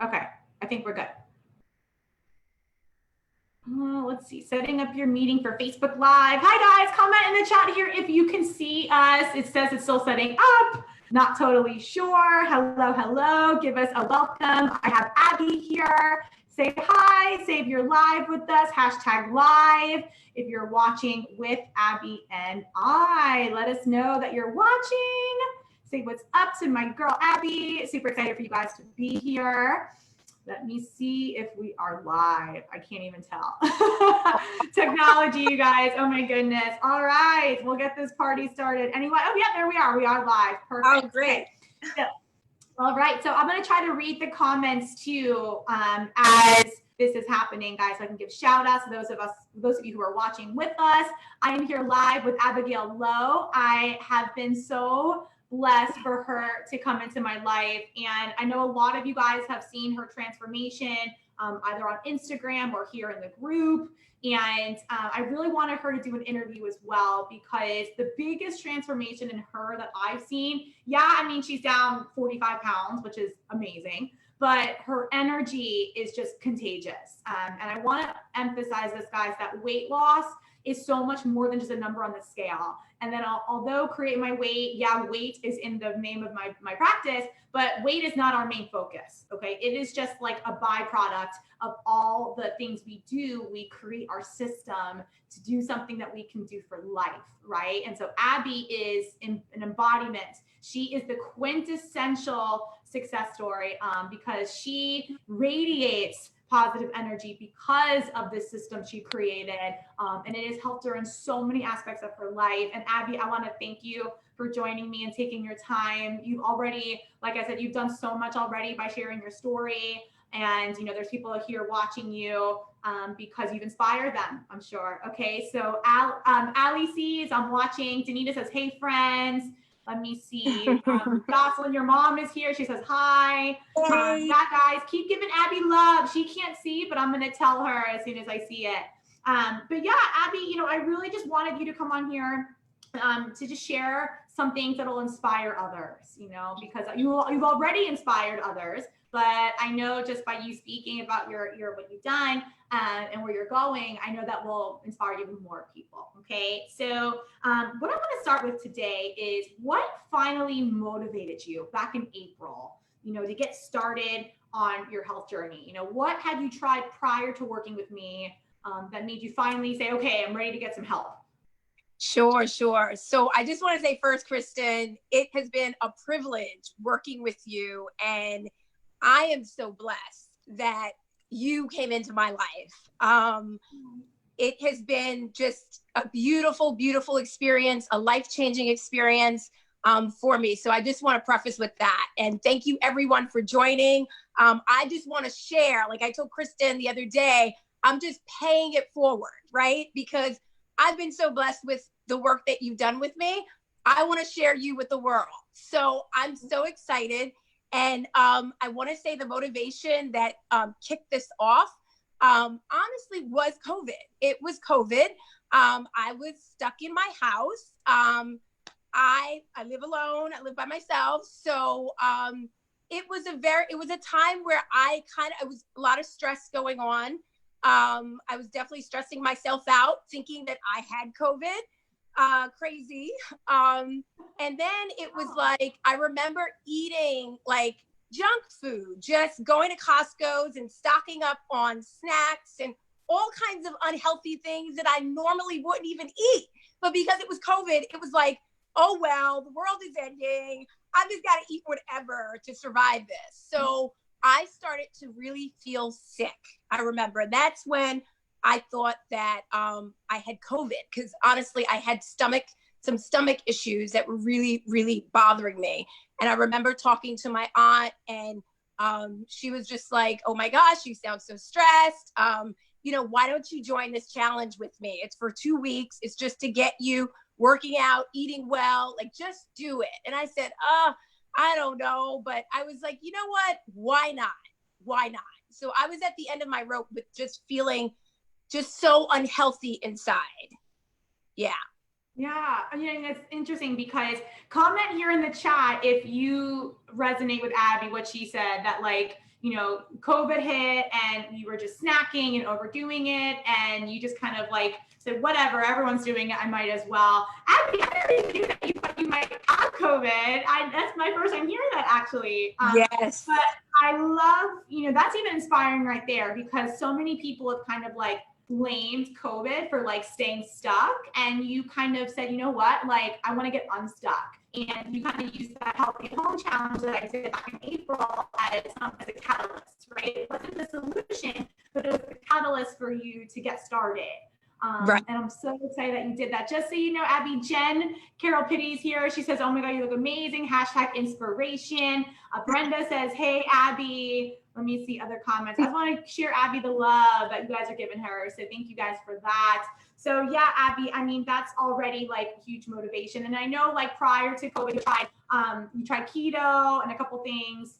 Okay, I think we're good. Let's see, setting up your meeting for Facebook Live. Hi guys, comment in the chat here if you can see us. It says it's still setting up. Not totally sure. Hello, hello. Give us a welcome. I have Abby here. Say hi, say if you're live with us, hashtag live. If you're watching with Abby and I, let us know that you're watching. Say what's up to my girl, Abby. Super excited for you guys to be here. Let me see if we are live. I can't even tell. Technology, you guys. Oh my goodness. All right, we'll get this party started. Anyway, oh yeah, there we are. We are live. Perfect. Oh, great. Okay. So, all right, so I'm going to try to read the comments too as this is happening, guys. So I can give shout outs to those of you who are watching with us. I am here live with Abigail Lowe. I have been so blessed for her to come into my life. And I know a lot of you guys have seen her transformation either on Instagram or here in the group. And I really wanted her to do an interview as well, because the biggest transformation in her that I've seen, yeah, I mean, she's down 45 pounds, which is amazing, but her energy is just contagious. And I want to emphasize this, guys, that weight loss is so much more than just a number on the scale. And then although Create My Weight, yeah, weight is in the name of my practice, but weight is not our main focus, okay? It is just like a byproduct of all the things we do. We create our system to do something that we can do for life, right? And so Abby is an embodiment. She is the quintessential success story because she radiates positive energy because of this system she created. And it has helped her in so many aspects of her life. And Abby, I want to thank you for joining me and taking your time. You've already, like I said, you've done so much already by sharing your story. And, you know, there's people here watching you because you've inspired them, I'm sure. Okay, so Ali sees, I'm watching. Danita says, hey, friends. Let me see. Jocelyn, your mom is here. She says hi. Hey. Yeah, guys, keep giving Abby love. She can't see, but I'm going to tell her as soon as I see it. But yeah, Abby, you know, I really just wanted you to come on here to just share some things that will inspire others, you know, because you've already inspired others. But I know just by you speaking about your what you've done and where you're going, I know that will inspire even more people. Okay, so what I want to start with today is what finally motivated you back in April, you know, to get started on your health journey. You know, what had you tried prior to working with me that made you finally say, okay, I'm ready to get some help? Sure. So I just want to say first, Kristin, it has been a privilege working with you, and I am so blessed that you came into my life. It has been just a beautiful, beautiful experience, a life-changing experience for me. So I just want to preface with that. And thank you everyone for joining. I just want to share, like I told Kristin the other day, I'm just paying it forward, right? Because I've been so blessed with the work that you've done with me. I want to share you with the world. So I'm so excited. And I want to say the motivation that kicked this off, honestly, was COVID. It was COVID. I was stuck in my house. I live alone. I live by myself. So it was a time where it was a lot of stress going on. I was definitely stressing myself out, thinking that I had COVID, crazy. And then it was like, I remember eating like junk food, just going to Costco's and stocking up on snacks and all kinds of unhealthy things that I normally wouldn't even eat. But because it was COVID, it was like, oh, well, the world is ending. I just got to eat whatever to survive this. So I started to really feel sick. I remember that's when I thought that I had COVID, because honestly, I had some stomach issues that were really, really bothering me. And I remember talking to my aunt, and she was just like, oh my gosh, you sound so stressed. You know, why don't you join this challenge with me? It's for 2 weeks. It's just to get you working out, eating well, like just do it. And I said, I don't know. But I was like, you know what? Why not? Why not? So I was at the end of my rope with just feeling just so unhealthy inside. Yeah. Yeah, I mean, it's interesting because comment here in the chat if you resonate with Abby, what she said, that like, COVID hit and you were just snacking and overdoing it, and you just kind of like said, whatever, everyone's doing it, I might as well. Abby, I didn't even knew that you thought you might have COVID. That's my first time hearing that, actually. Yes. But I love, that's even inspiring right there, because so many people have kind of like blamed COVID for like staying stuck. And you kind of said, you know what, like I want to get unstuck. And you kind of used that healthy at home challenge that I did back in April as a catalyst, right? It wasn't the solution, but it was the catalyst for you to get started. Right. And I'm so excited that you did that. Just so you know, Abby, Jen Carol Pitty's here. She says, oh my God, you look amazing. # inspiration. Brenda says, hey, Abby. Let me see other comments. I want to share Abby the love that you guys are giving her. So thank you guys for that. So yeah, Abby, I mean, that's already like huge motivation. And I know like prior to COVID, you tried keto and a couple things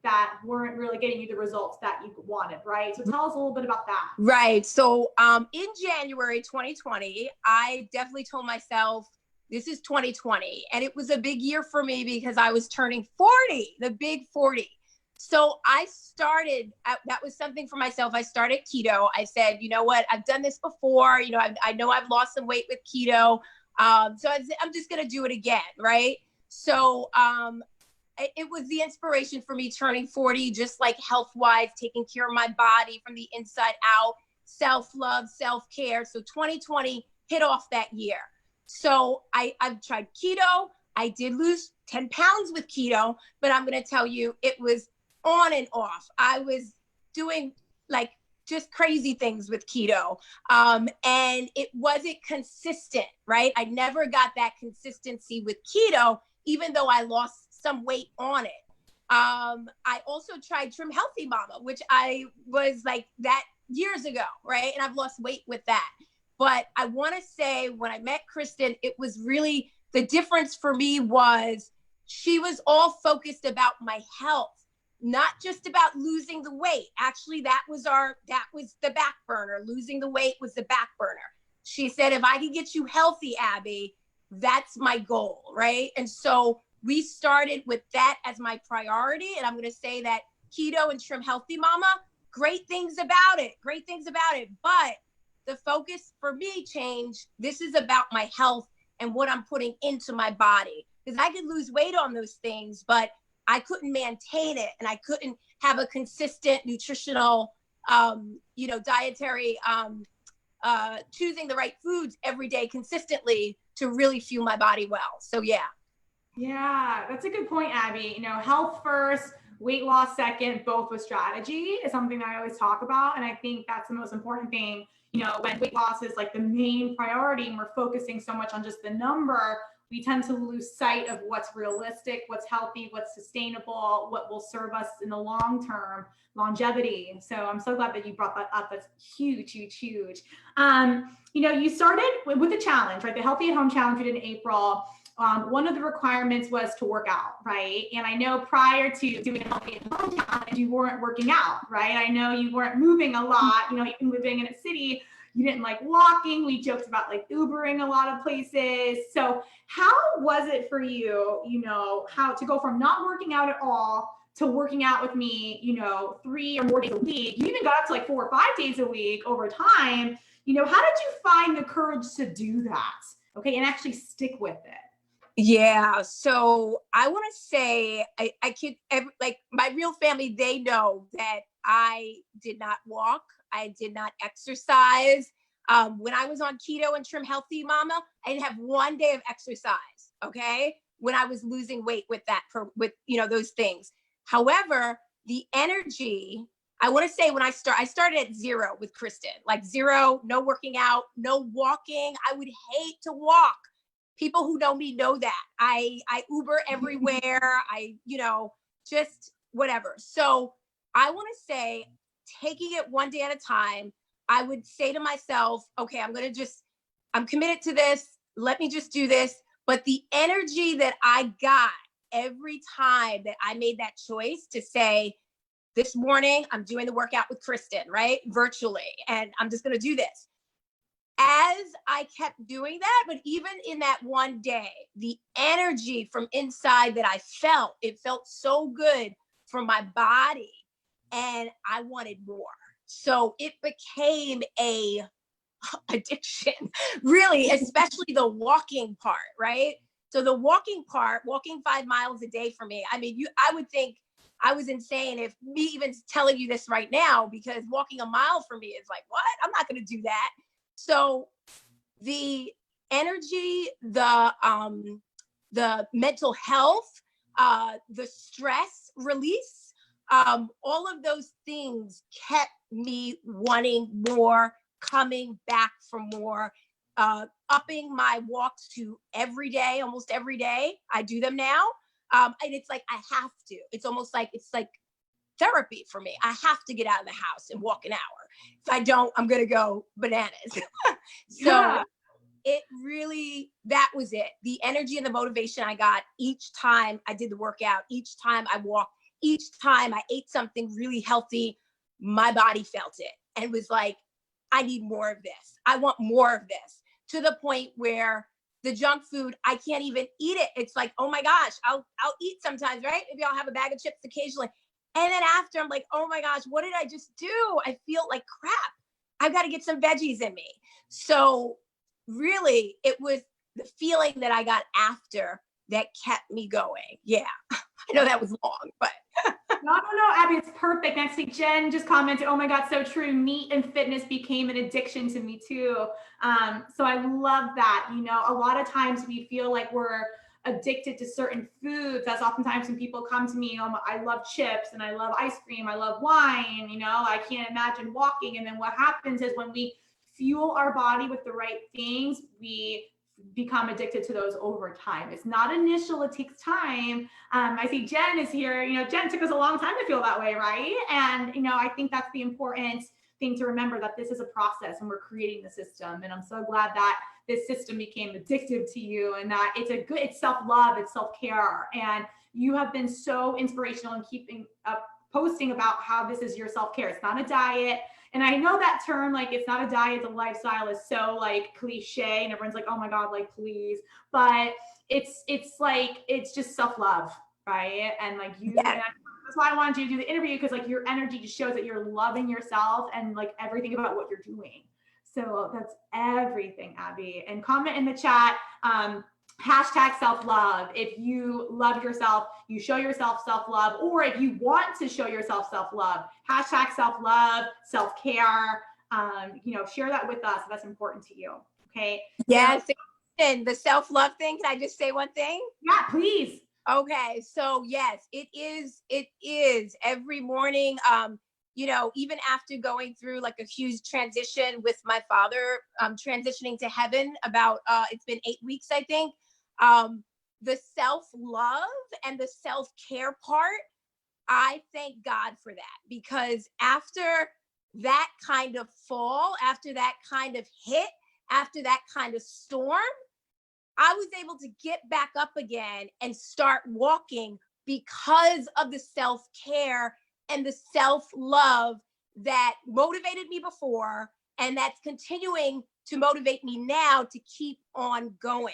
that weren't really getting you the results that you wanted, right? So tell us a little bit about that. Right. So in January 2020, I definitely told myself, this is 2020. And it was a big year for me because I was turning 40, the big 40. So I started, that was something for myself. I started keto. I said, you know what, I've done this before. I know I've lost some weight with keto. So I'm just going to do it again. Right. So it was the inspiration for me turning 40, just like health-wise, taking care of my body from the inside out, self-love, self-care. So 2020 hit off that year. So I've tried keto. I did lose 10 pounds with keto, but I'm going to tell you, it was on and off. I was doing like just crazy things with keto. And it wasn't consistent, right? I never got that consistency with keto, even though I lost some weight on it. I also tried Trim Healthy Mama, which I was like that years ago, right? And I've lost weight with that. But I want to say when I met Kristin, it was really, the difference for me was she was all focused about my health, not just about losing the weight. Actually, that was the back burner. Losing the weight was the back burner. She said, if I can get you healthy, Abby, that's my goal, right? And so we started with that as my priority. And I'm going to say that keto and Trim Healthy Mama, great things about it. But the focus for me changed. This is about my health and what I'm putting into my body. Because I could lose weight on those things, but I couldn't maintain it. And I couldn't have a consistent nutritional, dietary, choosing the right foods every day consistently to really fuel my body well. So yeah. Yeah, that's a good point, Abby. Health first, weight loss second, both with strategy is something that I always talk about. And I think that's the most important thing. When weight loss is like the main priority and we're focusing so much on just the number, we tend to lose sight of what's realistic, what's healthy, what's sustainable, what will serve us in the long term, longevity. So I'm so glad that you brought that up. That's huge, huge, huge. You started with a challenge, right? The Healthy at Home Challenge we did in April. One of the requirements was to work out, right? And I know prior to doing a Healthy at Home Challenge, you weren't working out, right? I know you weren't moving a lot. Even living in a city, you didn't like walking. We joked about like Ubering a lot of places. So how was it for you, how to go from not working out at all to working out with me, 3 or more days a week? You even got up to like 4 or 5 days a week over time. How did you find the courage to do that? Okay. And actually stick with it? Yeah. So I want to say my real family, they know that I did not walk. I did not exercise. When I was on keto and Trim Healthy Mama, I didn't have 1 day of exercise. Okay. When I was losing weight with those things. However, the energy, I want to say when I started at 0 with Kristin, like 0, no working out, no walking. I would hate to walk. People who know me know that I Uber everywhere. Just whatever. So I want to say, taking it 1 day at a time, I would say to myself, okay, I'm committed to this. Let me just do this. But the energy that I got every time that I made that choice to say, this morning, I'm doing the workout with Kristin, right? Virtually. And I'm just going to do this. As I kept doing that, but even in that 1 day, the energy from inside that I felt, it felt so good for my body and I wanted more. So it became a addiction, really, especially the walking part, right? So the walking part, walking 5 miles a day for me, I mean, I would think I was insane if me even telling you this right now, because walking a mile for me is like, what? I'm not going to do that. So the energy, the mental health, the stress release, all of those things kept me wanting more, coming back for more, upping my walks to every day, almost every day. I do them now. And it's like, I have to, it's like therapy for me. I have to get out of the house and walk an hour. If I don't, I'm going to go bananas. So it really, that was it. The energy and the motivation I got each time I did the workout, each time I walked, each time I ate something really healthy, my body felt it and was like, I need more of this. I want more of this, to the point where the junk food, I can't even eat it. It's like, oh my gosh, I'll eat sometimes, right? Maybe I'll have a bag of chips occasionally. And then after, I'm like, oh my gosh, what did I just do? I feel like crap. I've got to get some veggies in me. So really, it was the feeling that I got after that kept me going. Yeah, I know that was long, but. No, Abby, it's perfect. Next week, Jen just commented, oh my God, so true. Meat and fitness became an addiction to me too. So I love that. You know, a lot of times we feel like we're addicted to certain foods. That's oftentimes when people come to me, oh, I love chips and I love ice cream. I love wine. You know, I can't imagine walking. And then what happens is when we fuel our body with the right things, we become addicted to those over time. It's not initial, it takes time. I see Jen is here. You know, Jen, took us a long time to feel that way, right? And, you know, I think that's the important thing to remember, that this is a process and we're creating the system. And I'm so glad that this system became addictive to you, and that it's self-love, it's self-care. And you have been so inspirational in keeping up, posting about how this is your self-care. It's not a diet. And I know that term, like, it's not a diet, it's a lifestyle, is so like cliche, and everyone's like, oh my God, like, please. But it's like, it's just self-love, right? And like you, Yes. and that's why I wanted you to do the interview, because like your energy just shows that you're loving yourself and like everything about what you're doing. So that's everything, Abby. And comment in the chat, hashtag self-love. If you love yourself, you show yourself self-love, or if you want to show yourself self-love, hashtag self-love, self-care. You know, share that with us if that's important to you. Okay. Yes. And the self-love thing, can I just say one thing? Yeah, please. Okay. So yes, it is every morning. You know, even after going through like a huge transition with my father, transitioning to heaven about, it's been 8 weeks, I think. The self-love and the self-care part, I thank God for that, because after that kind of fall, after that kind of hit, after that kind of storm, I was able to get back up again and start walking because of the self-care and the self-love that motivated me before, and that's continuing to motivate me now to keep on going.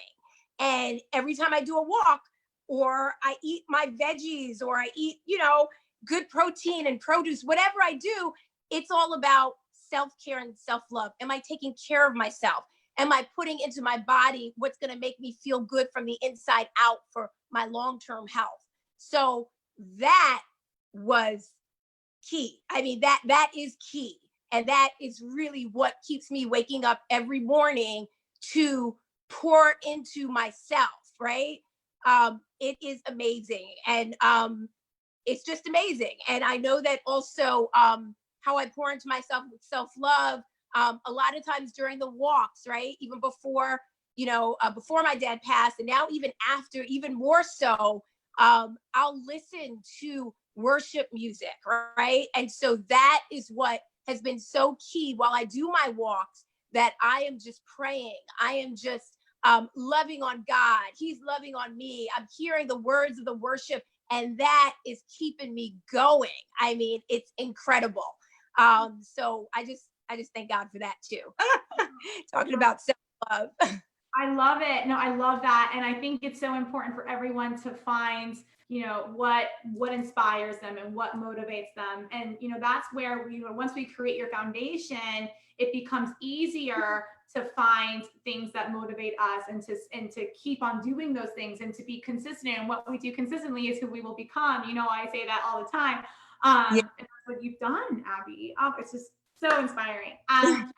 And every time I do a walk, or I eat my veggies, or I eat, you know, good protein and produce, whatever I do, it's all about self-care and self-love. Am I taking care of myself? Am I putting into my body what's going to make me feel good from the inside out for my long-term health? So that was key. I mean, that is key. And that is really what keeps me waking up every morning to pour into myself, right? It is amazing. And it's just amazing. And I know that also how I pour into myself with self-love, a lot of times during the walks, right? Even before, you know, before my dad passed, and now even after, even more so, I'll listen to worship music, right? And so that is what has been so key while I do my walks, that I am just praying. I am just loving on God. He's loving on me. I'm hearing the words of the worship, and that is keeping me going. I mean, it's incredible. So I just thank God for that too. Talking about self-love. I love it. No, I love that. And I think it's so important for everyone to find, what inspires them and what motivates them. And, that's where once we create your foundation, it becomes easier to find things that motivate us and to keep on doing those things and to be consistent. And what we do consistently is who we will become. I say that all the time. And that's what you've done, Abby. Oh, it's just so inspiring. And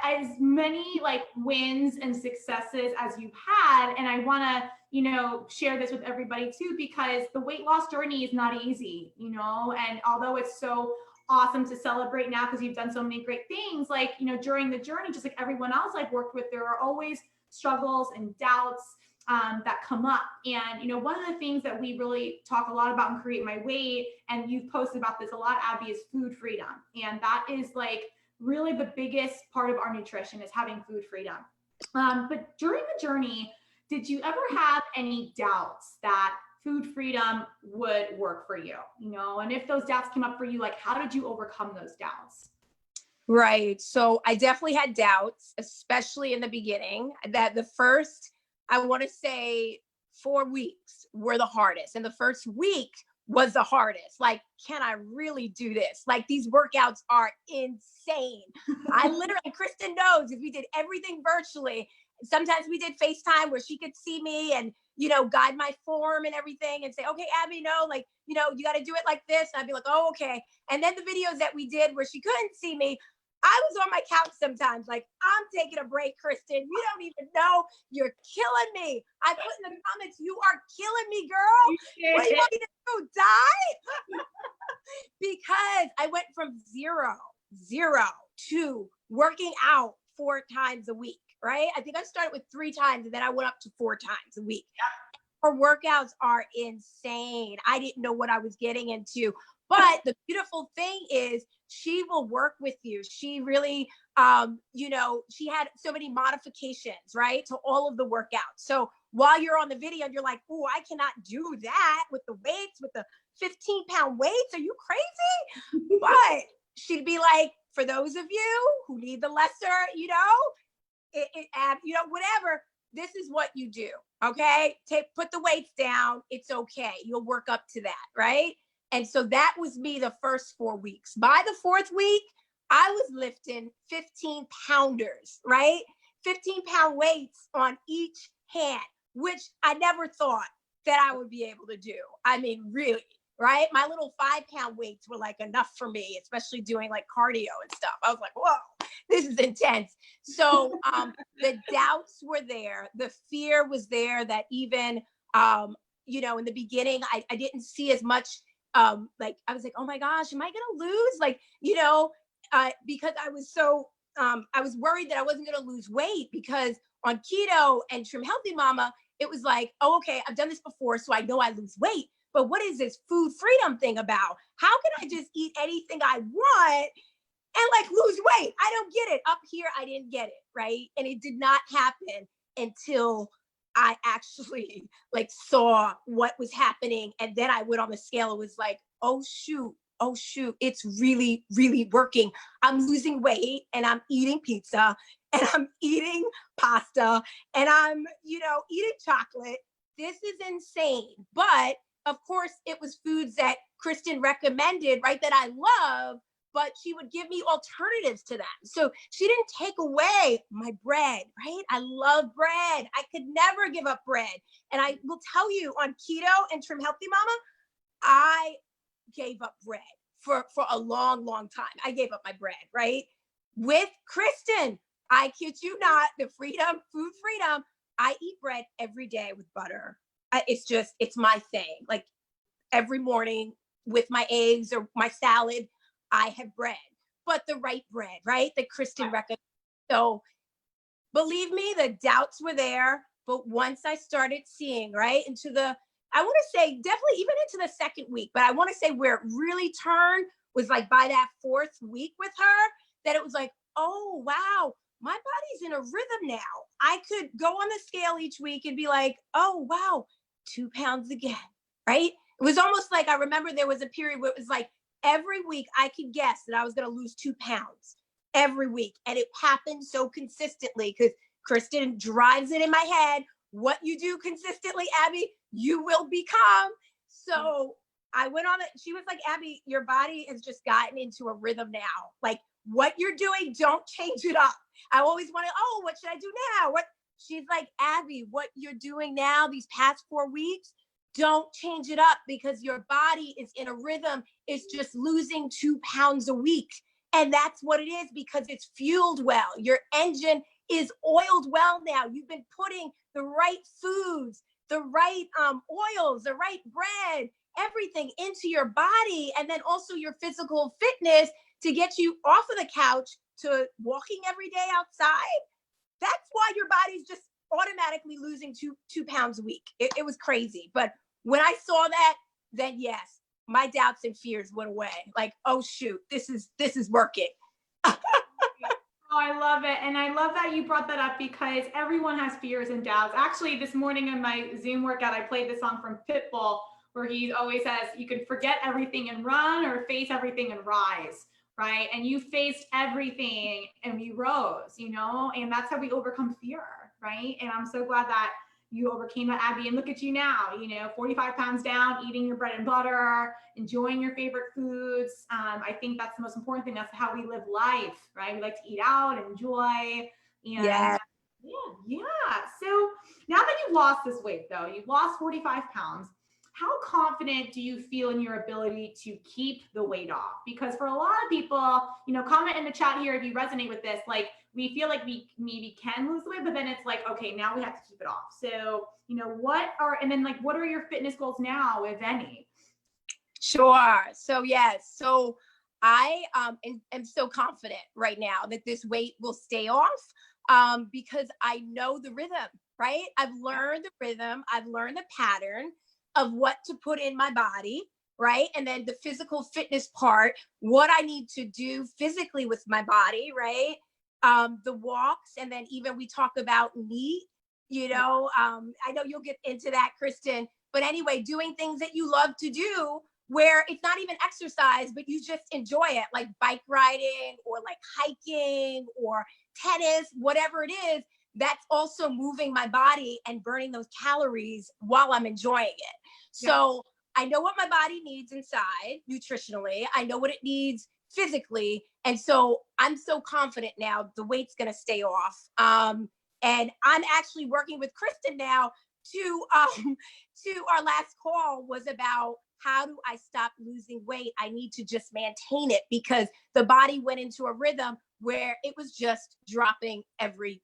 as many like wins and successes as you've had, and I want to share this with everybody too, because the weight loss journey is not easy, and although it's so awesome to celebrate now because you've done so many great things, like during the journey, just like everyone else I've worked with, there are always struggles and doubts that come up. And one of the things that we really talk a lot about in Create My Weight, and you've posted about this a lot, Abby, is food freedom. And that is like really the biggest part of our nutrition, is having food freedom. But during the journey, did you ever have any doubts that food freedom would work for you? And if those doubts came up for you, like, how did you overcome those doubts? Right. So I definitely had doubts, especially in the beginning. That the first, I want to say 4 weeks were the hardest. And the first week was the hardest. Like, can I really do this? Like, these workouts are insane. I literally, Kristin knows, if we did everything virtually, sometimes we did FaceTime where she could see me and, guide my form and everything and say, okay, Abby, no, like, you got to do it like this. And I'd be like, oh, okay. And then the videos that we did where she couldn't see me, I was on my couch sometimes, like, I'm taking a break, Kristin. You don't even know. You're killing me. I put in the comments, you are killing me, girl. What do you want me to do? Die? Because I went from zero to working out 4 times a week, right? I think I started with 3 times and then I went up to 4 times a week. Her workouts are insane. I didn't know what I was getting into. But the beautiful thing is she will work with you. She really, she had so many modifications, right, to all of the workouts. So while you're on the video and you're like, oh, I cannot do that with the weights, with the 15-pound weights. Are you crazy? But she'd be like, for those of you who need the lesser, whatever, this is what you do. Okay. Put the weights down. It's okay. You'll work up to that. Right. And so that was me the first 4 weeks. By the 4th week, I was lifting 15-pounders, right? 15-pound weights on each hand, which I never thought that I would be able to do. I mean, really, right? My little 5-pound weights were like enough for me, especially doing like cardio and stuff. I was like, whoa, this is intense. So the doubts were there. The fear was there that even, in the beginning, I didn't see as much. Like, I was like, oh my gosh, am I going to lose? Like, because I was so, I was worried that I wasn't going to lose weight, because on Keto and Trim Healthy Mama, it was like, oh, okay, I've done this before, so I know I lose weight. But what is this food freedom thing about? How can I just eat anything I want and like lose weight? I don't get it. Up here, I didn't get it, right? And it did not happen until I actually like saw what was happening. And then I went on the scale. It was like, oh shoot, it's really, really working. I'm losing weight and I'm eating pizza and I'm eating pasta and I'm, eating chocolate. This is insane. But of course it was foods that Kristin recommended, right? That I love, but she would give me alternatives to them. So she didn't take away my bread, right? I love bread. I could never give up bread. And I will tell you, on Keto and Trim Healthy Mama, I gave up bread for a long, long time. I gave up my bread, right? With Kristin, I kid you not, food freedom, I eat bread every day with butter. It's my thing. Like every morning with my eggs or my salad, I have bread, but the right bread, right? That Kristin recommended. So believe me, the doubts were there, but once I started seeing, right, I want to say definitely even into the 2nd week, but I want to say where it really turned was like by that 4th week with her, that it was like, oh, wow, my body's in a rhythm now. I could go on the scale each week and be like, oh, wow, 2 pounds again, right? It was almost like, I remember there was a period where it was like, every week I could guess that I was going to lose 2 pounds every week. And it happened so consistently because Kristin drives it in my head. What you do consistently, Abby, you will become. So I went on it. She was like, Abby, your body has just gotten into a rhythm now. Like what you're doing, don't change it up. I always want to, oh, what should I do now? What? She's like, Abby, what you're doing now, these past 4 weeks, don't change it up because your body is in a rhythm. It's just losing 2 pounds a week. And that's what it is because it's fueled well. Your engine is oiled well now. You've been putting the right foods, the right oils, the right bread, everything into your body. And then also your physical fitness to get you off of the couch to walking every day outside. That's why your body's just automatically losing two pounds a week. It was crazy. But when I saw that, then yes, my doubts and fears went away. Like, oh shoot, this is working. Oh, I love it. And I love that you brought that up because everyone has fears and doubts. Actually, this morning in my Zoom workout, I played the song from Pitbull where he always says, you can forget everything and run or face everything and rise. Right. And you faced everything and you rose, and that's how we overcome fear. Right. And I'm so glad that you overcame that, Abby. And look at you now, 45 pounds down, eating your bread and butter, enjoying your favorite foods. I think that's the most important thing. That's how we live life. Right. We like to eat out and enjoy. And Yeah. So now that you've lost this weight, though, you've lost 45 pounds. How confident do you feel in your ability to keep the weight off? Because for a lot of people, comment in the chat here if you resonate with this, like we feel like we maybe can lose the weight, but then it's like, okay, now we have to keep it off. So, what are your fitness goals now, if any? Sure. So yes. So I am so confident right now that this weight will stay off because I know the rhythm, right? I've learned the rhythm. I've learned the pattern of what to put in my body, right? And then the physical fitness part, what I need to do physically with my body, right? The walks, and then even we talk about NEAT, I know you'll get into that, Kristin, but anyway, doing things that you love to do where it's not even exercise, but you just enjoy it, like bike riding or like hiking or tennis, whatever it is. That's also moving my body and burning those calories while I'm enjoying it. So I know what my body needs inside nutritionally. I know what it needs physically. And so I'm so confident now the weight's going to stay off. And I'm actually working with Kristin now to our last call was about how do I stop losing weight? I need to just maintain it because the body went into a rhythm where it was just dropping every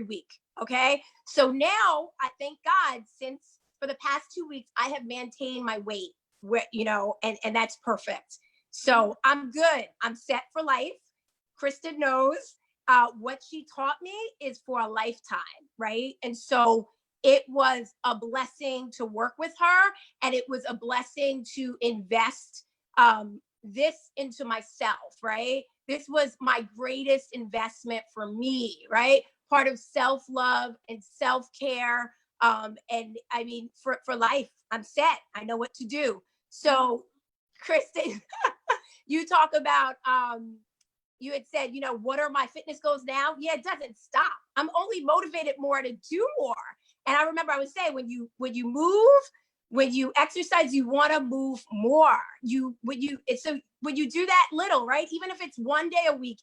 week. Okay. So now I thank God since for the past 2 weeks, I have maintained my weight where, and that's perfect. So I'm good. I'm set for life. Kristin knows what she taught me is for a lifetime. Right. And so it was a blessing to work with her and it was a blessing to invest this into myself. Right. This was my greatest investment for me. Right. Part of self-love and self-care. And I mean, for life, I'm set. I know what to do. So Kristin, you talk about, you had said, what are my fitness goals now? Yeah, it doesn't stop. I'm only motivated more to do more. And I remember I would say, when you move, when you exercise, you want to move more. When you do that little, right? Even if it's 1 day a week,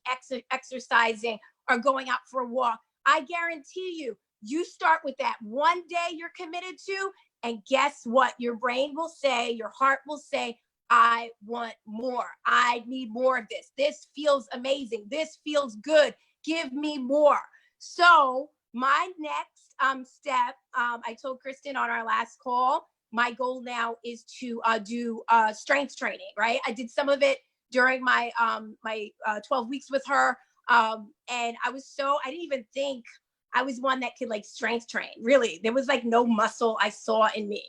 exercising or going out for a walk, I guarantee you start with that 1 day you're committed to, and guess what? Your brain will say, your heart will say, I want more. I need more of this. This feels amazing. This feels good. Give me more. So my next step, I told Kristin on our last call, my goal now is to do strength training, right? I did some of it during my 12 weeks with her. And I didn't even think I was one that could like strength train. Really, there was like no muscle I saw in me,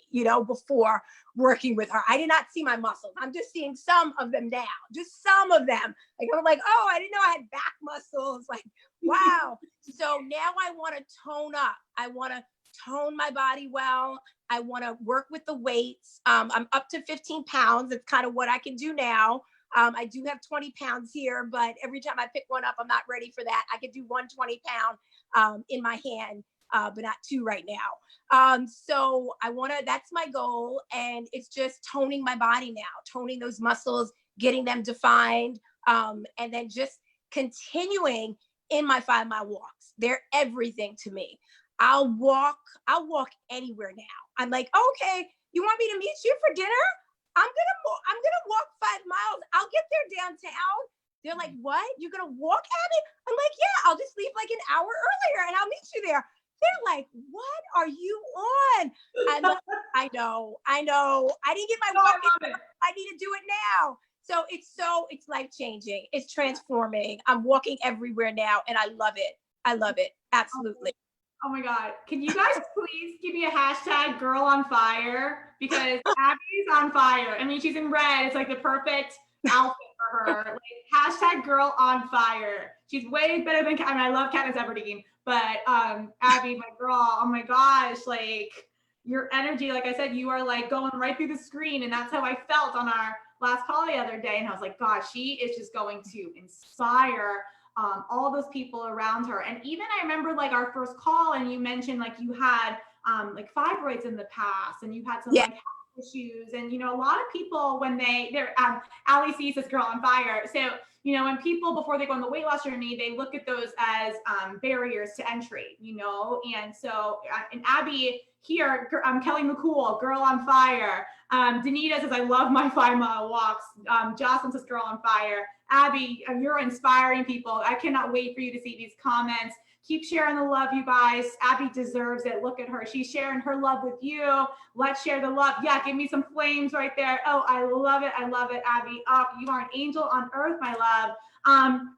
before working with her. I did not see my muscles. I'm just seeing some of them now, just some of them. Like I'm like, oh, I didn't know I had back muscles. Like, wow. So now I want to tone up. I want to tone my body well. I want to work with the weights. I'm up to 15 pounds. It's kind of what I can do now. I do have 20 pounds here, but every time I pick one up, I'm not ready for that. I could do 120 pound in my hand but not 2 right now. So that's my goal. And it's just toning my body now, toning those muscles, getting them defined, and then just continuing in my 5-mile walks. They're everything to me. I'll walk anywhere now. I'm like, okay, you want me to meet you for dinner? I'm gonna walk 5 miles. I'll get there downtown. They're like, what? You're gonna walk, Abby? I'm like, yeah, I'll just leave like an hour earlier and I'll meet you there. They're like, what are you on? I'm like, I know. I didn't get my walk. I need to do it now. So it's life-changing. It's transforming. I'm walking everywhere now and I love it. Absolutely. Oh my God. Can you guys please give me a hashtag girl on fire? Because Abby's on fire. I mean, she's in red. It's like the perfect outfit for her. Like, hashtag girl on fire. She's way better than, I mean, I love Katniss Everdeen, but Abby, my girl, oh my gosh, like your energy, like I said, you are like going right through the screen. And that's how I felt on our last call the other day. And I was like, gosh, she is just going to inspire all those people around her. And even I remember like our first call and you mentioned like you had like fibroids in the past and you had some like health issues. And, you know, a lot of people when they're Allie sees this girl on fire. So, you know, when people, before they go on the weight loss journey, they look at those as barriers to entry, you know? And so, and Abby here, Kelly McCool, girl on fire. Danita says, I love my 5-mile walks. Jocelyn says, girl on fire. Abby, you're inspiring people. I cannot wait for you to see these comments. Keep sharing the love, you guys. Abby deserves it. Look at her. She's sharing her love with you. Let's share the love. Yeah, give me some flames right there. Oh, I love it. I love it, Abby. Oh, you are an angel on earth, my love.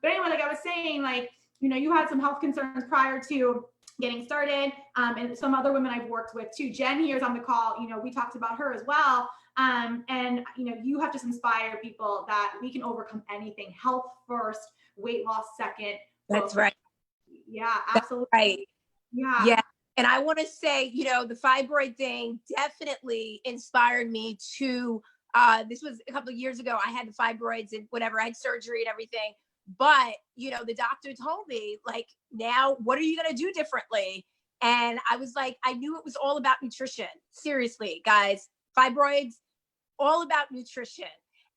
But anyway, like I was saying, like, you know, you had some health concerns prior to getting started, and some other women I've worked with too. Jen here's on the call. You know, we talked about her as well. And, you know, you have just inspired people that we can overcome anything. Health first, weight loss second. That's right. Yeah, absolutely. That's right. Yeah. And I want to say, you know, the fibroid thing definitely inspired me to, this was a couple of years ago. I had the fibroids and whatever, I had surgery and everything. But, you know, the doctor told me, like, now what are you going to do differently? And I was like, I knew it was all about nutrition. Seriously, guys, fibroids, all about nutrition.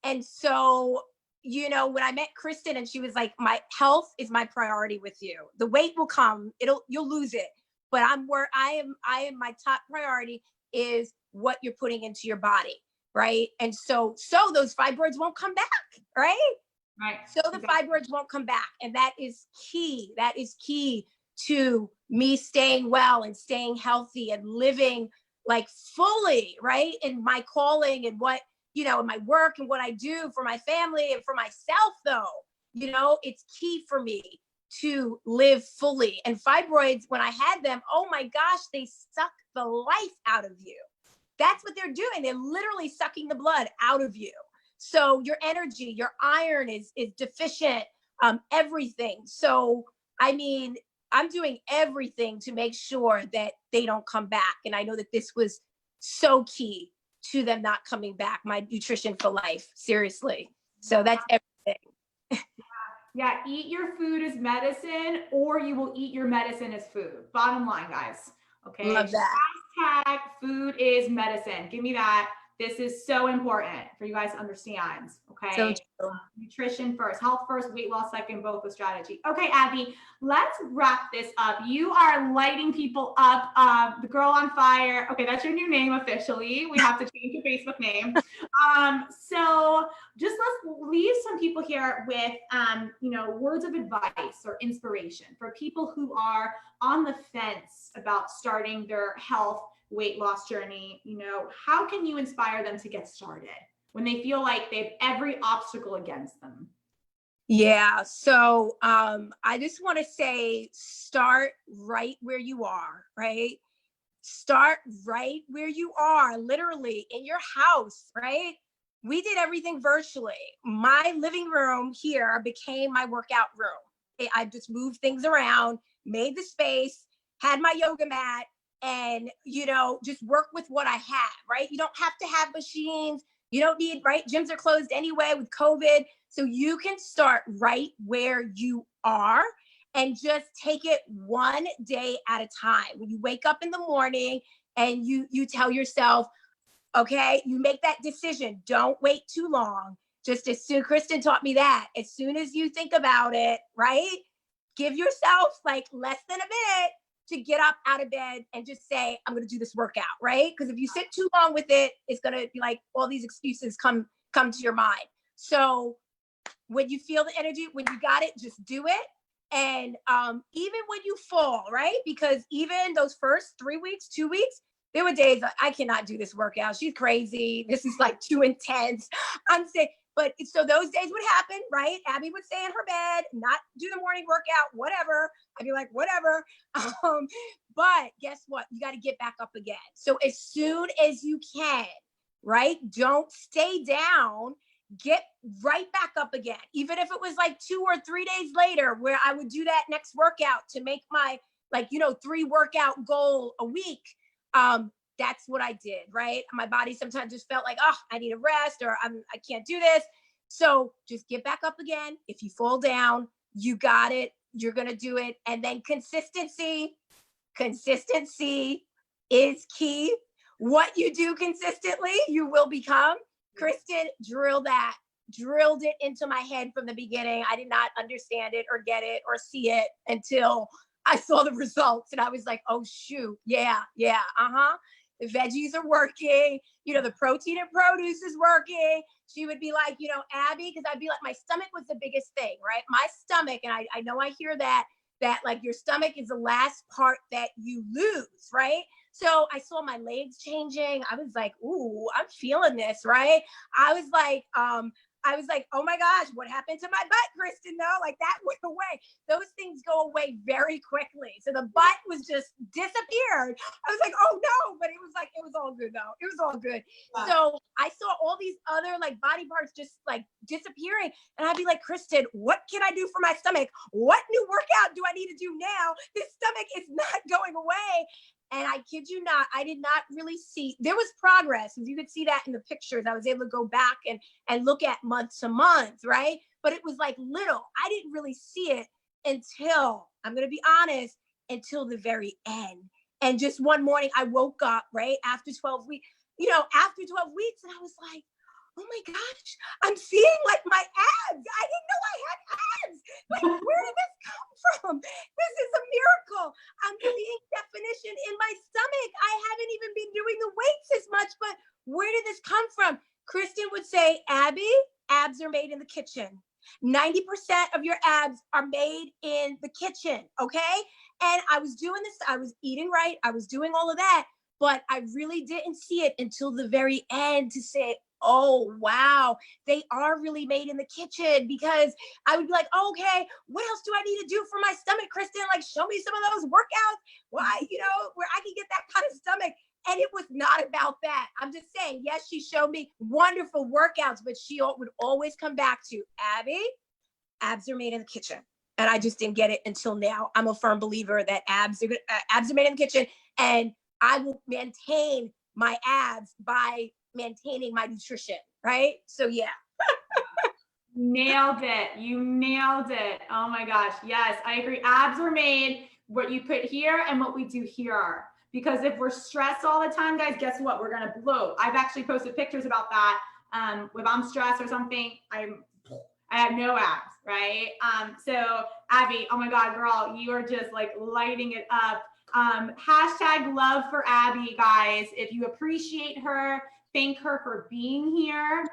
And so, you know, when I met Kristin and she was like, my health is my priority with you. The weight will come, you'll lose it. But I am my top priority is what you're putting into your body. Right. And so those fibroids won't come back. Right. Right. So the fibroids won't come back. And that is key. That is key to me staying well and staying healthy and living like fully, right, in my calling and what, you know, in my work and what I do for my family and for myself, though. You know, it's key for me to live fully. And fibroids, when I had them, oh my gosh, they suck the life out of you. That's what they're doing. They're literally sucking the blood out of you. So your energy, your iron is deficient, everything. So, I mean, I'm doing everything to make sure that they don't come back. And I know that this was so key to them not coming back. My nutrition for life, seriously. So that's everything. Yeah, eat your food as medicine, or you will eat your medicine as food. Bottom line, guys. Okay. Love that. Hashtag food is medicine. Give me that. This is so important for you guys to understand. Okay. So true. Nutrition first, health first, weight loss second, both with strategy. Okay, Abby, let's wrap this up. You are lighting people up. The girl on fire. Okay, that's your new name officially. We have to change your Facebook name. So just let's leave some people here with, you know, words of advice or inspiration for people who are on the fence about starting their health weight loss journey. You know, how can you inspire them to get started when they feel like they have every obstacle against them? Yeah. So I just want to say, start right where you are, right? Start right where you are, literally in your house, right? We did everything virtually. My living room here became my workout room. I just moved things around, made the space, had my yoga mat, and, you know, just work with what I have, right? You don't have to have machines. You don't need, right? Gyms are closed anyway with COVID. So you can start right where you are and just take it one day at a time. When you wake up in the morning and you tell yourself, okay, you make that decision. Don't wait too long. Just as soon, Kristin taught me that. As soon as you think about it, right? Give yourself like less than a minute to get up out of bed and just say, I'm going to do this workout, right? Because if you sit too long with it, it's going to be like all these excuses come to your mind. So when you feel the energy, when you got it, just do it. And even when you fall, right? Because even those first 3 weeks, 2 weeks, there were days like, I cannot do this workout. She's crazy. This is like too intense. I'm sick. But so those days would happen, right? Abby would stay in her bed, not do the morning workout, whatever. I'd be like, whatever. But guess what? You got to get back up again. So as soon as you can, right? Don't stay down. Get right back up again. Even if it was like 2 or 3 days later, where I would do that next workout to make my 3 workout goal a week. That's what I did, right? My body sometimes just felt like, oh, I need a rest, or I can't do this. So just get back up again. If you fall down, you got it. You're going to do it. And then consistency is key. What you do consistently, you will become. Kristin drilled it into my head from the beginning. I did not understand it or get it or see it until I saw the results. And I was like, oh, shoot. Yeah. The veggies are working. The protein and produce is working. She would be like, Abby, because I'd be like, my stomach was the biggest thing, right? My stomach. And I know I hear that like your stomach is the last part that you lose, right? So I saw my legs changing. I was like, ooh, I'm feeling this, right? I was like, oh my gosh, what happened to my butt, Kristin? No, like that went away. Those things go away very quickly. So the butt was just disappeared. I was like, oh no, but it was all good though. It was all good. Wow. So I saw all these other like body parts just like disappearing. And I'd be like, Kristin, what can I do for my stomach? What new workout do I need to do now? This stomach is not going away. And I kid you not, I did not really see, there was progress. As you could see that in the pictures, I was able to go back and look at month to month, right? But it was like little. I didn't really see it until, I'm going to be honest, until the very end. And just one morning I woke up, right? After 12 weeks, and I was like, oh my gosh, I'm seeing like my abs. I didn't know I had abs. Like, where did this come from? This is a miracle. I'm seeing definition in my stomach. I haven't even been doing the weights as much, but where did this come from? Kristin would say, Abby, abs are made in the kitchen. 90% of your abs are made in the kitchen, okay? And I was doing this, I was eating right, I was doing all of that, but I really didn't see it until the very end to say, oh, wow, they are really made in the kitchen. Because I would be like, oh, okay, what else do I need to do for my stomach, Kristin? Like, show me some of those workouts, where I can get that kind of stomach. And it was not about that. I'm just saying, yes, she showed me wonderful workouts, but she would always come back to, Abby, abs are made in the kitchen. And I just didn't get it until now. I'm a firm believer that abs are made in the kitchen, and I will maintain my abs by maintaining my nutrition, right? So yeah. Nailed it. You nailed it. Oh my gosh. Yes, I agree. Abs are made what you put here and what we do here. Because if we're stressed all the time, guys, guess what? We're gonna bloat. I've actually posted pictures about that. If I'm stressed or something, I have no abs, right? So Abby, oh my God, girl, you are just like lighting it up. Hashtag love for Abby, guys. If you appreciate her, thank her for being here.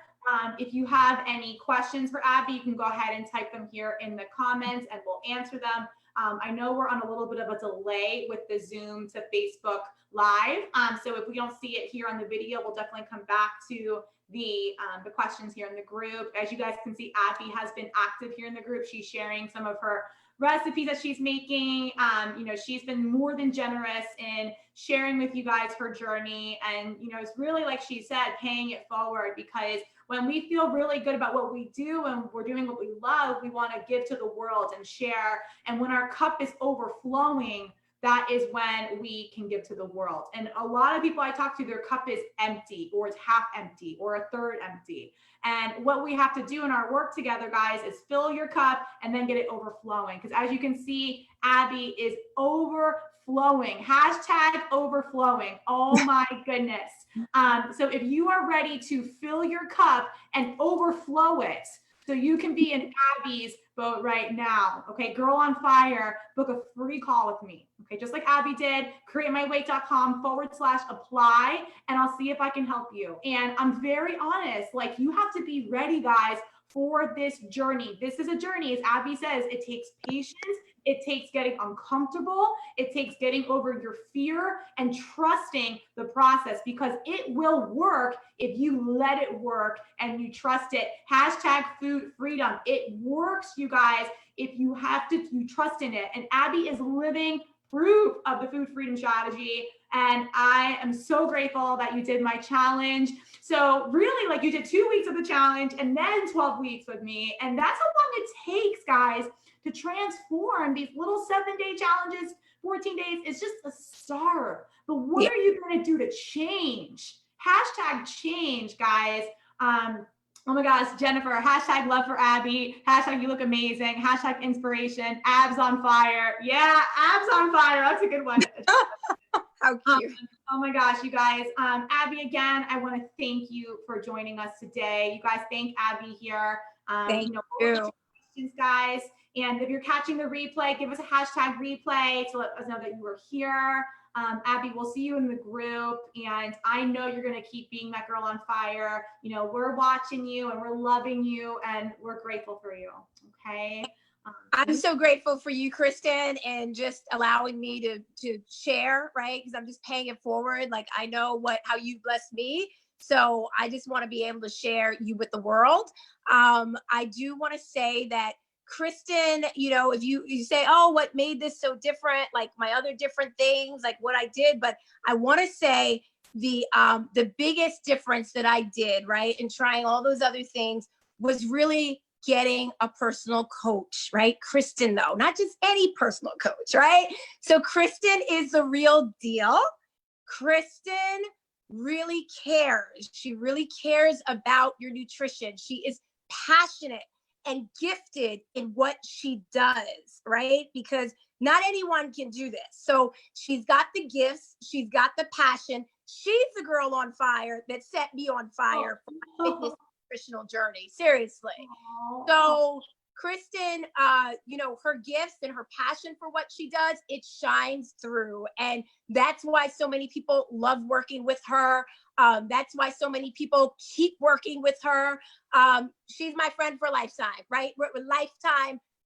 If you have any questions for Abby, you can go ahead and type them here in the comments and we'll answer them. I know we're on a little bit of a delay with the Zoom to Facebook Live. So if we don't see it here on the video, we'll definitely come back to the questions here in the group. As you guys can see, Abby has been active here in the group. She's sharing some of her recipes that she's making. She's been more than generous in sharing with you guys her journey. And, it's really, like she said, paying it forward, because when we feel really good about what we do and we're doing what we love, we want to give to the world and share. And when our cup is overflowing, that is when we can give to the world. And a lot of people I talk to, their cup is empty, or it's half empty, or a third empty. And what we have to do in our work together, guys, is fill your cup and then get it overflowing. Because as you can see, Abby is overflowing. Hashtag overflowing. Oh my goodness. So if you are ready to fill your cup and overflow it, so you can be in Abby's boat right now. Okay, Girl on Fire, book a free call with me. Okay, just like Abby did, createmyweight.com/apply, and I'll see if I can help you. And I'm very honest, like, you have to be ready, guys, for this journey. This is a journey. As Abby says, it takes patience. It takes getting uncomfortable. It takes getting over your fear and trusting the process, because it will work if you let it work and you trust it. Hashtag food freedom. It works, you guys, if you trust in it. And Abby is living proof of the food freedom strategy. And I am so grateful that you did my challenge. So really, like, you did 2 weeks of the challenge and then 12 weeks with me. And that's how long it takes, guys, to transform these little 7-day challenges, 14 days. It's just a start. But what are you going to do to change? Hashtag change, guys. Oh my gosh, Jennifer, hashtag love for Abby, hashtag you look amazing, hashtag inspiration, abs on fire. Yeah, abs on fire. That's a good one. How cute. Oh my gosh, you guys. Abby, again, I want to thank you for joining us today. You guys, thank Abby here. Thank you. Questions, guys. And if you're catching the replay, give us a hashtag replay to let us know that you were here. Abby, we'll see you in the group. And I know you're going to keep being that girl on fire. You know, we're watching you and we're loving you and we're grateful for you. Okay. I'm so grateful for you, Kristin, and just allowing me to share, right? Because I'm just paying it forward. Like, I know how you blessed me. So I just want to be able to share you with the world. I do want to say that, Kristin, you know, if you say, oh, what made this so different, like my other different things, like what I did, but I want to say the biggest difference that I did, right, in trying all those other things was really getting a personal coach, right? Kristin, though, not just any personal coach, right? So Kristin is the real deal. Kristin really cares. She really cares about your nutrition. She is passionate and gifted in what she does, right? Because not anyone can do this. So she's got the gifts, she's got the passion. She's the girl on fire that set me on fire for my fitness nutritional journey. Seriously. So Kristin, you know, her gifts and her passion for what she does, it shines through. And that's why so many people love working with her. That's why so many people keep working with her. She's my friend for lifetime, right? We're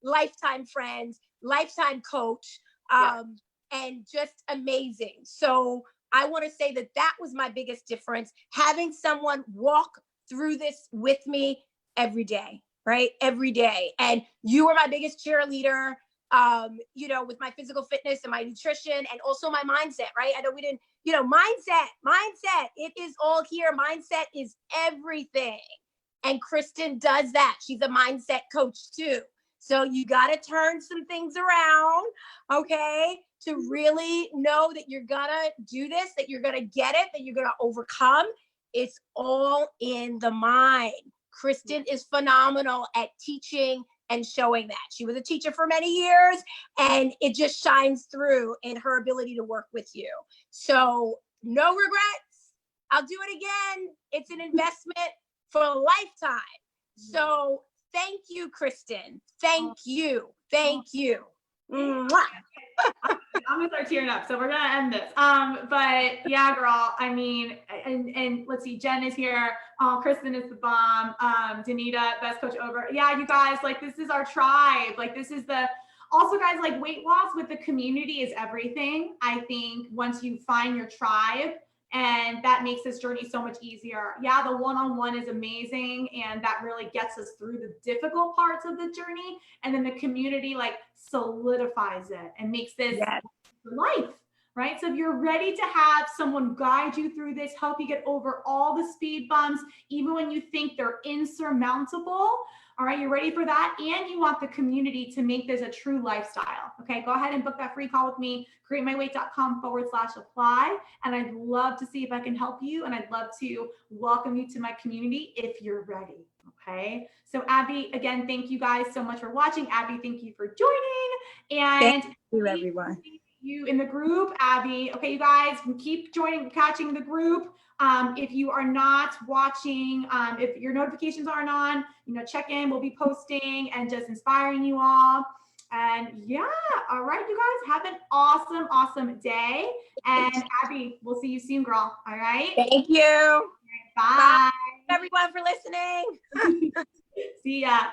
lifetime friends, lifetime coach, and just amazing. So I want to say that was my biggest difference, having someone walk through this with me every day, right? Every day. And you were my biggest cheerleader, you know, with my physical fitness and my nutrition and also my mindset, right? I know we didn't, you know, mindset, it is all here. Mindset is everything. And Kristin does that. She's a mindset coach too. So you got to turn some things around, okay, to really know that you're going to do this, that you're going to get it, that you're going to overcome. It's all in the mind. Kristin is phenomenal at teaching and showing that. She was a teacher for many years, and it just shines through in her ability to work with you. So no regrets. I'll do it again. It's an investment for a lifetime. So thank you, Kristin. Thank you. Thank you. Mwah. I'm gonna start tearing up, so we're gonna end this. But yeah, girl, I mean, and let's see, Jen is here. Oh, Kristin is the bomb. Danita, best coach over. Yeah, you guys, like, this is our tribe. Like, this is also, guys, like, weight loss with the community is everything. I think once you find your tribe, and that makes this journey so much easier. Yeah, the one-on-one is amazing, and that really gets us through the difficult parts of the journey. And then the community, like, solidifies it and makes this life. right? So if you're ready to have someone guide you through this, help you get over all the speed bumps, even when you think they're insurmountable, all right, you're ready for that, and you want the community to make this a true lifestyle, okay, go ahead and book that free call with me, createmyweight.com/apply, and I'd love to see if I can help you, and I'd love to welcome you to my community if you're ready, okay? So Abby, again, thank you guys so much for watching. Abby, thank you for joining, and thank you, everyone. You in the group, Abby. Okay, you guys keep catching the group. If you are not watching, if your notifications aren't on, check in. We'll be posting and just inspiring you all. And yeah, all right, you guys have an awesome, awesome day. And Abby, we'll see you soon, girl. All right. Thank you. Bye. Bye, everyone, for listening. See ya.